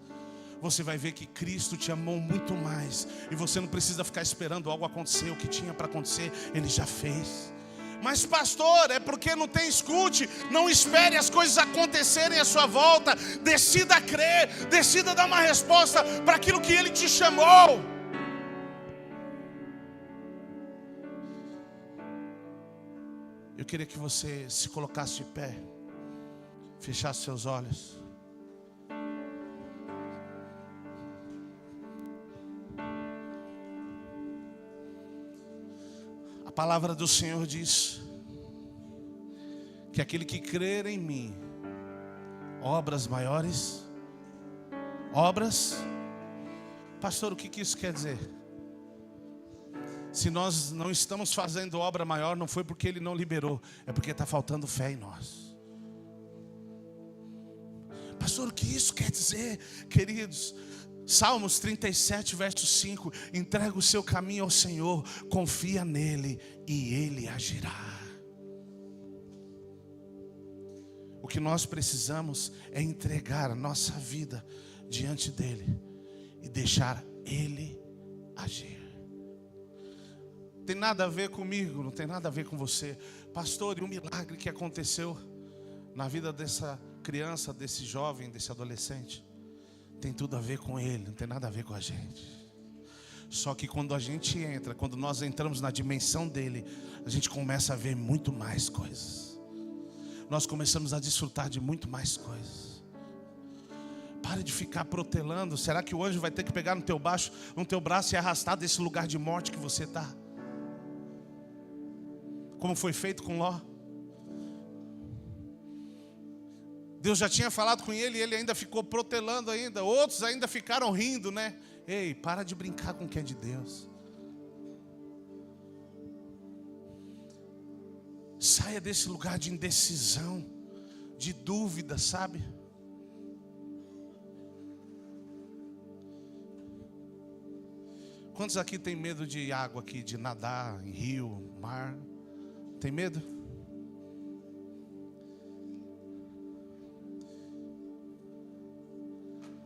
Você vai ver que Cristo te amou muito mais, e você não precisa ficar esperando algo acontecer. O que tinha para acontecer, Ele já fez. Mas pastor, é porque não tem escute. Não espere as coisas acontecerem à sua volta. Decida crer, decida dar uma resposta para aquilo que Ele te chamou. Eu queria que você se colocasse de pé, fechasse seus olhos. A palavra do Senhor diz que aquele que crer em mim, obras maiores, pastor, o que isso quer dizer? Se nós não estamos fazendo obra maior, não foi porque Ele não liberou, é porque está faltando fé em nós. Pastor, o que isso quer dizer, queridos? Salmos 37, verso 5: entrega o seu caminho ao Senhor, confia nele e Ele agirá. O que nós precisamos é entregar a nossa vida diante dEle e deixar Ele agir. Tem nada a ver comigo, não tem nada a ver com você. Pastor, e o milagre que aconteceu na vida dessa criança, desse jovem, desse adolescente, tem tudo a ver com ele, não tem nada a ver com a gente. Só que quando a gente entra, quando nós entramos na dimensão dele, a gente começa a ver muito mais coisas. Nós começamos a desfrutar de muito mais coisas. Pare de ficar protelando. Será que o anjo vai ter que pegar no teu braço e arrastar desse lugar de morte que você está? Como foi feito com Ló. Deus já tinha falado com ele e ele ainda ficou protelando ainda. Outros ainda ficaram rindo, né? Ei, para de brincar com o que é de Deus. Saia desse lugar de indecisão, de dúvida, sabe? Quantos aqui tem medo de água aqui, de nadar em rio, mar? Tem medo?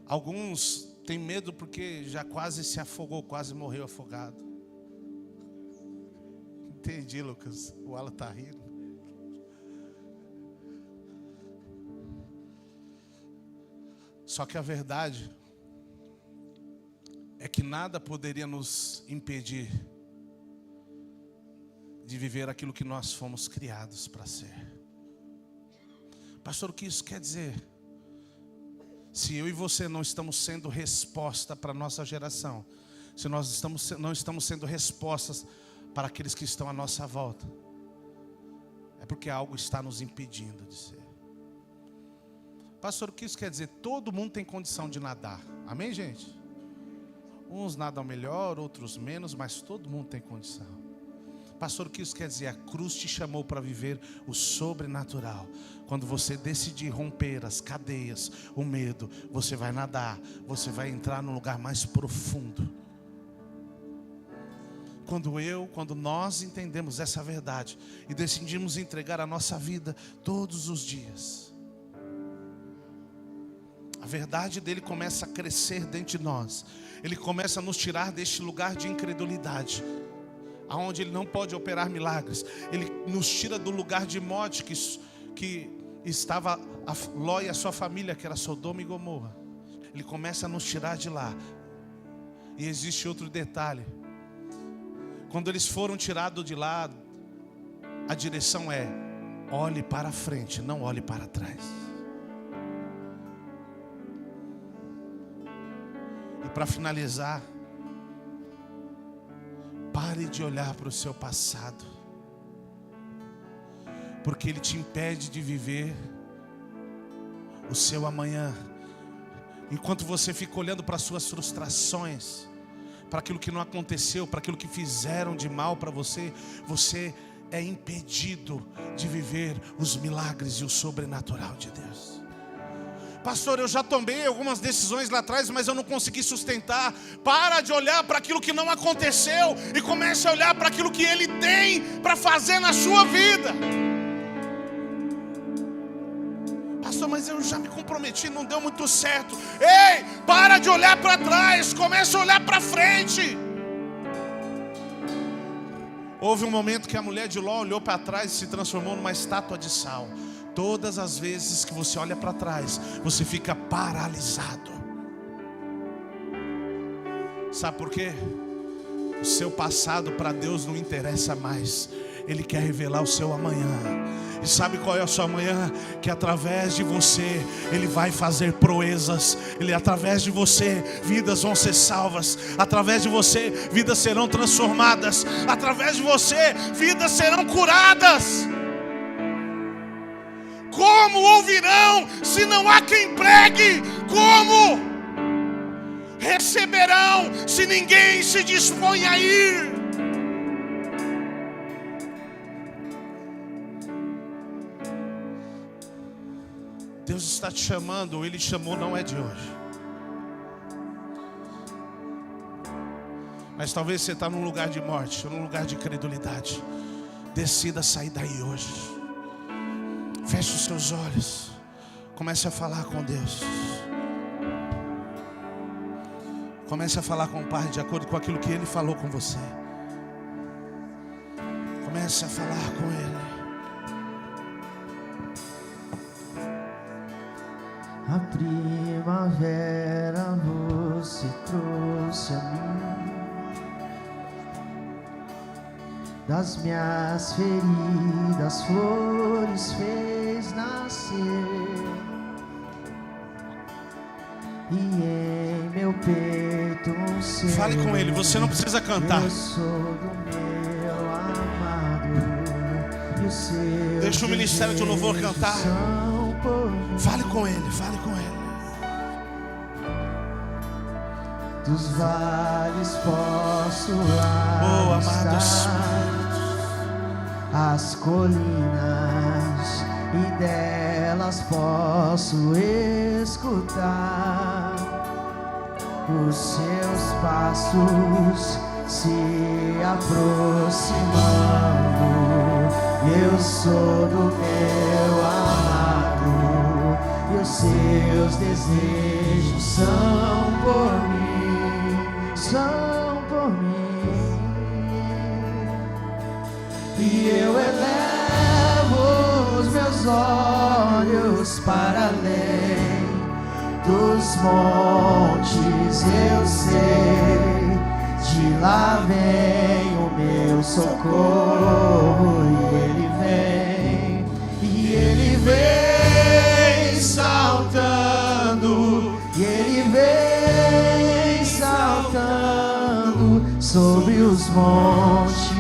Alguns têm medo porque já quase se afogou, quase morreu afogado. Entendi, Lucas. O Alan está rindo. Só que a verdade é que nada poderia nos impedir de viver aquilo que nós fomos criados para ser. Pastor, o que isso quer dizer? Se eu e você não estamos sendo resposta para a nossa geração, se nós não estamos sendo respostas para aqueles que estão à nossa volta, é porque algo está nos impedindo de ser. Pastor, o que isso quer dizer? Todo mundo tem condição de nadar. Amém, gente? Uns nadam melhor, outros menos, mas todo mundo tem condição. Pastor, o que isso quer dizer? A cruz te chamou para viver o sobrenatural. Quando você decidir romper as cadeias, o medo, você vai nadar, você vai entrar num lugar mais profundo. Quando nós entendemos essa verdade e decidimos entregar a nossa vida todos os dias, a verdade dele começa a crescer dentro de nós. Ele começa a nos tirar deste lugar de incredulidade. aonde Ele não pode operar milagres. Ele nos tira do lugar de morte que estava Ló e a sua família, que era Sodoma e Gomorra. Ele começa a nos tirar de lá. E existe outro detalhe. Quando eles foram tirados de lá, a direção é: olhe para frente, não olhe para trás. E para finalizar, pare de olhar para o seu passado, porque ele te impede de viver o seu amanhã. Enquanto você fica olhando para as suas frustrações, para aquilo que não aconteceu, para aquilo que fizeram de mal para você, você é impedido de viver os milagres e o sobrenatural de Deus. Pastor, eu já tomei algumas decisões lá atrás, mas eu não consegui sustentar. Para de olhar para aquilo que não aconteceu e comece a olhar para aquilo que Ele tem para fazer na sua vida. Pastor, mas eu já me comprometi, não deu muito certo. Ei, para de olhar para trás, comece a olhar para frente. Houve um momento que a mulher de Ló olhou para trás e se transformou numa estátua de sal. Todas as vezes que você olha para trás, você fica paralisado. Sabe por quê? O seu passado para Deus não interessa mais. Ele quer revelar o seu amanhã. E sabe qual é o seu amanhã? Que através de você Ele vai fazer proezas. Através de você vidas vão ser salvas. Através de você vidas serão transformadas. Através de você vidas serão curadas. Como ouvirão se não há quem pregue? Como receberão se ninguém se dispõe a ir? Deus está te chamando, Ele chamou, não é de hoje. Mas talvez você está num lugar de morte, num lugar de incredulidade. Decida sair daí hoje. Feche os seus olhos. Comece a falar com Deus. Comece a falar com o Pai de acordo com aquilo que Ele falou com você. Comece a falar com Ele. A primavera você trouxe a mim, das minhas feridas flores fez nascer, e em meu peito um ser. Fale com Ele, você não precisa cantar. Eu sou do meu amado, e o seu. Deixa o ministério de louvor cantar. Fale com Ele, fale com Ele. Dos vales posso avistar as colinas, e delas posso escutar os seus passos se aproximando. Eu sou do meu amado, e os seus desejos são por mim, são por mim. E eu elevo os meus olhos para além dos montes, eu sei, de lá vem o meu socorro, e ele vem saltando, e ele vem saltando sobre os montes,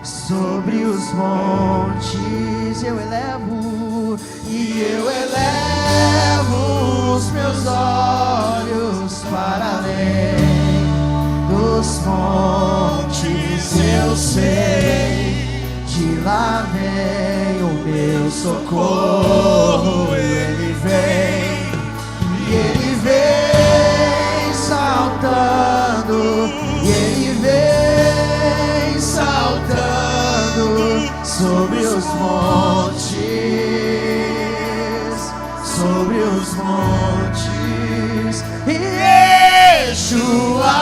sobre os montes. Eu elevo, e eu elevo os meus olhos para além dos montes, eu sei, de lá vem o meu socorro. Ele vem, e ele vem saltando, e ele vem saltando sobre os montes, sobre os montes. Yeshua,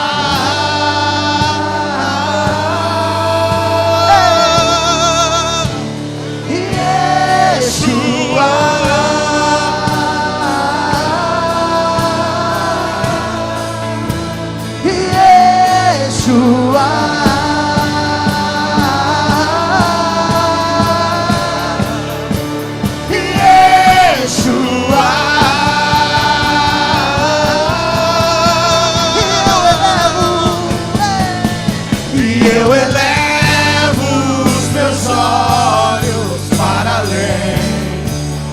eu elevo os meus olhos para além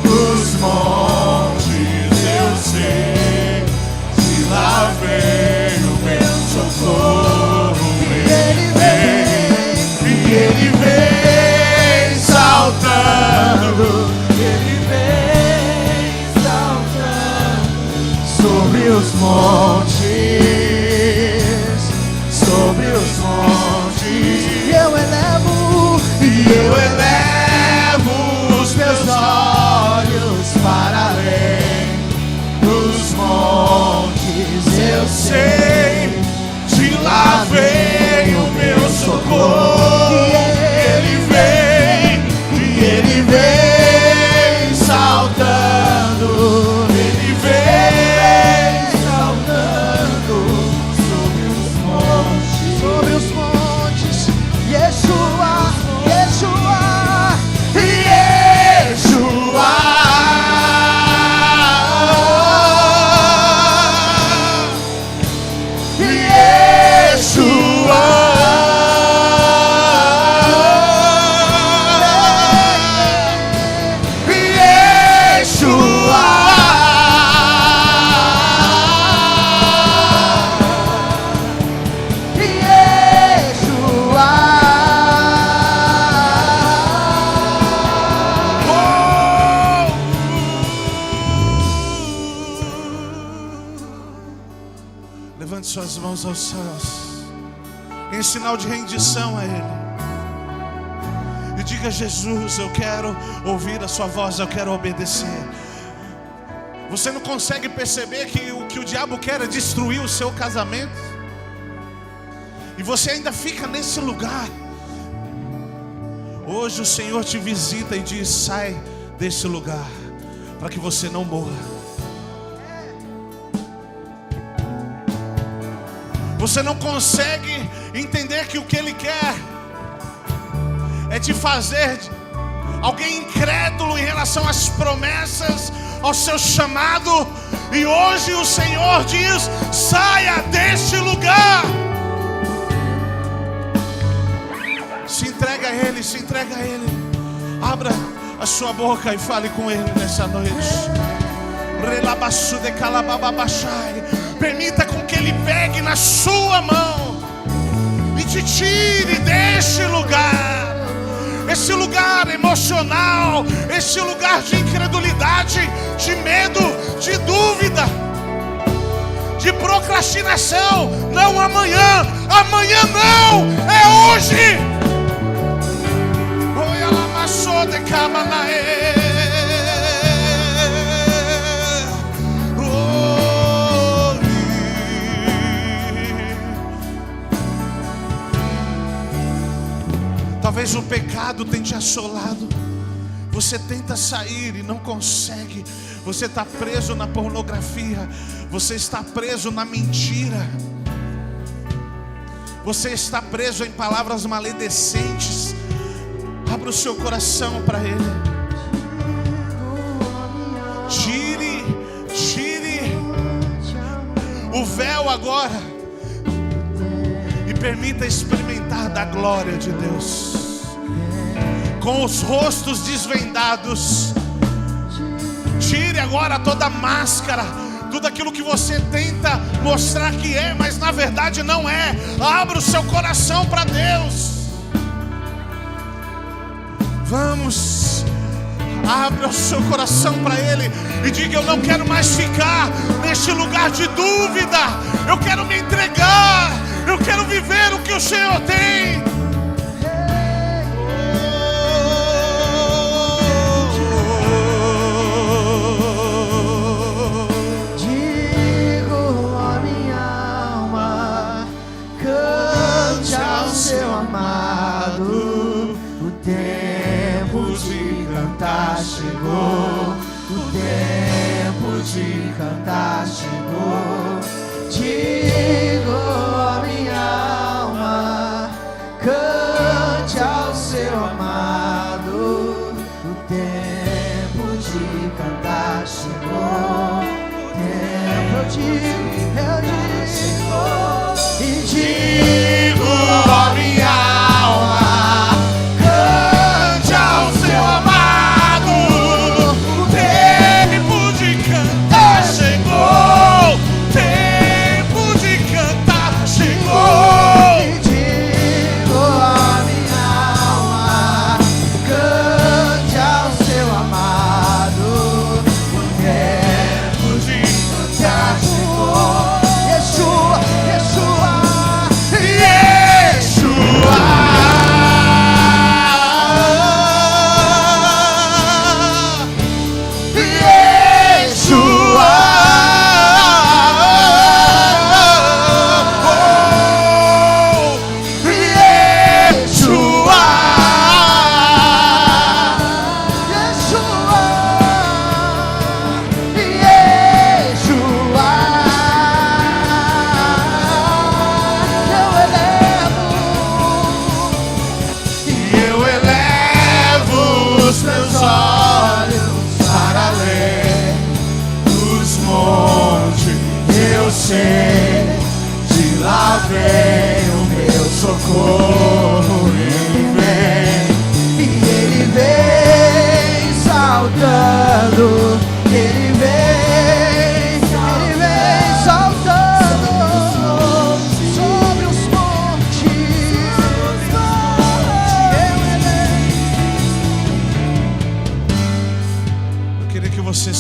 dos montes, eu sei que lá vem o meu socorro. E ele vem saltando, ele vem saltando sobre os montes, sobre os montes. E eu elevo os meus olhos para além dos montes. Eu sei, de lá vem o meu socorro. E ele vem saltando, ele vem saltando sobre os montes, Yeshua, Yeshua, Yeshua. Levante suas mãos aos céus em sinal de rendição a Ele e diga: Jesus, eu quero ouvir a sua voz, eu quero obedecer. Você não consegue perceber que o que o diabo quer é destruir o seu casamento? E você ainda fica nesse lugar. Hoje o Senhor te visita e diz: sai desse lugar, para que você não morra. Você não consegue entender que o que Ele quer é te fazer alguém incrédulo em relação às promessas, ao seu chamado. E hoje o Senhor diz: saia deste lugar. Se entrega a Ele, se entrega a Ele. Abra a sua boca e fale com Ele nessa noite. Permita com que Ele pegue na sua mão e te tire deste lugar, esse lugar emocional, esse lugar de incredulidade, de medo, de dúvida, de procrastinação. Não amanhã, amanhã não, é hoje. Talvez o pecado tenha te assolado. Você tenta sair e não consegue. Você está preso na pornografia. Você está preso na mentira. Você está preso em palavras maledecentes. Abra o seu coração para Ele. Tire o véu agora e permita experimentar da glória de Deus. Com os rostos desvendados, tire agora toda máscara, tudo aquilo que você tenta mostrar que é, mas na verdade não é. Abra o seu coração para Deus. Vamos, abra o seu coração para Ele e diga: eu não quero mais ficar neste lugar de dúvida. Eu quero me entregar. Eu quero viver o que o Senhor tem. Digo a minha alma, cante ao seu amado. O tempo de cantar chegou. O tempo de cantar chegou. Digo a minha alma, cante ao seu amado. O tempo de cantar chegou. O tempo eu digo, e digo a minha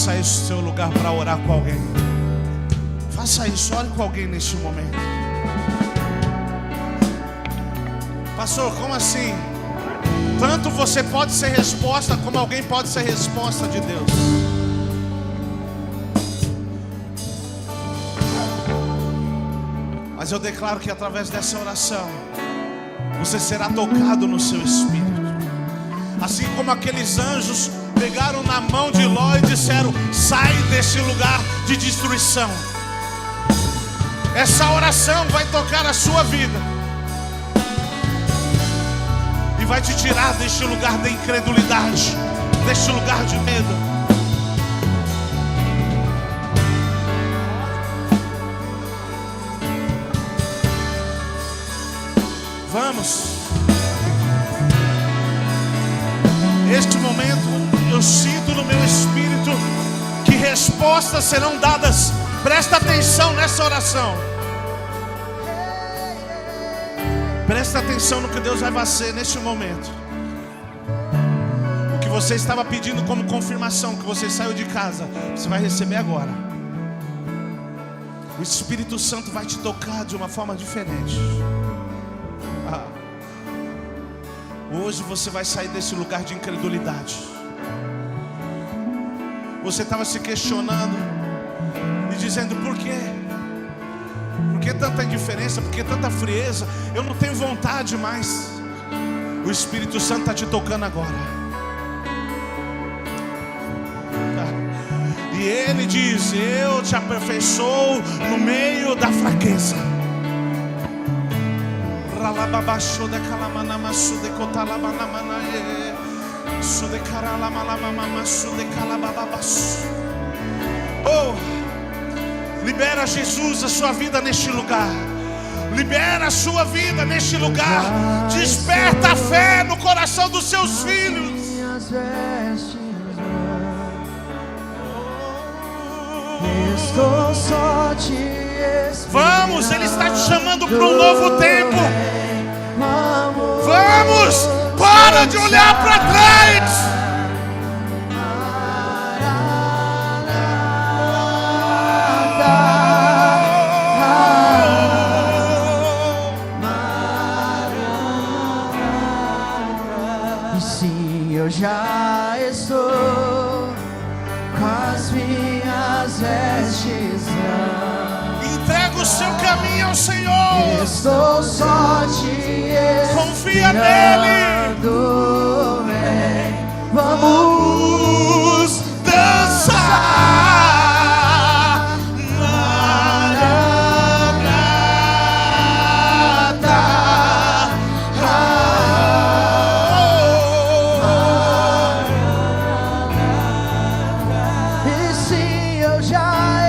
sair do seu lugar para orar com alguém. Faça isso, ore com alguém neste momento. Pastor, como assim? Tanto você pode ser resposta, como alguém pode ser resposta de Deus. Mas eu declaro que através dessa oração você será tocado no seu espírito. Assim como aqueles anjos pegaram na mão de Ló e disseram: sai desse lugar de destruição. Essa oração vai tocar a sua vida e vai te tirar deste lugar da incredulidade, deste lugar de medo. Vamos. Neste momento eu sinto no meu espírito que respostas serão dadas. Presta atenção nessa oração. Presta atenção no que Deus vai fazer neste momento. O que você estava pedindo como confirmação, que você saiu de casa, você vai receber agora. O Espírito Santo vai te tocar de uma forma diferente. Hoje você vai sair desse lugar de incredulidade. Você estava se questionando e dizendo: por quê? Por que tanta indiferença? Por que tanta frieza? Eu não tenho vontade mais. O Espírito Santo está te tocando agora. E Ele diz: eu te aperfeiçoo no meio da fraqueza. Oh, libera Jesus a sua vida neste lugar. Libera a sua vida neste lugar. Desperta a fé no coração dos seus filhos. Estou só te esperando. Vamos, Ele está te chamando para um novo tempo. Vamos, para de olhar para trás. E sim, eu já estou com as minhas vestes. Entrega o seu caminho ao Senhor. Estou só te esperando. Confia nele. Vem, vamos dançar. Maranata. E sim, eu já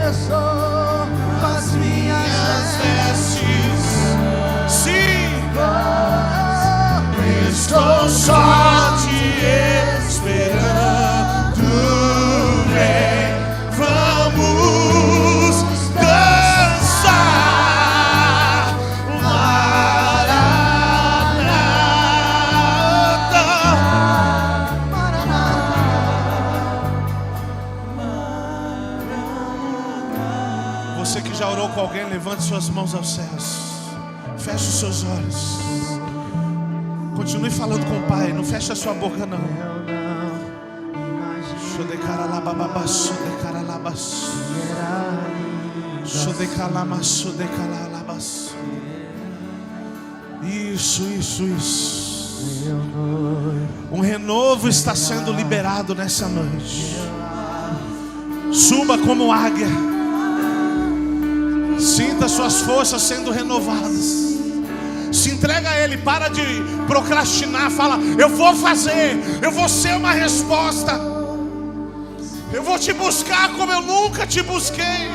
estou com as minhas vestes. Sim. Estou Só te esperando. Vem, vamos dançar. Maranata. Você que já orou com alguém, levante suas mãos aos céus. Feche os seus olhos. Continue falando com o Pai. Não feche a sua boca, não. Isso. Um renovo está sendo liberado nessa noite. Suba como águia. Sinta suas forças sendo renovadas. Se entrega a Ele, para de procrastinar. Fala: eu vou fazer, eu vou ser uma resposta. Eu vou te buscar como eu nunca te busquei.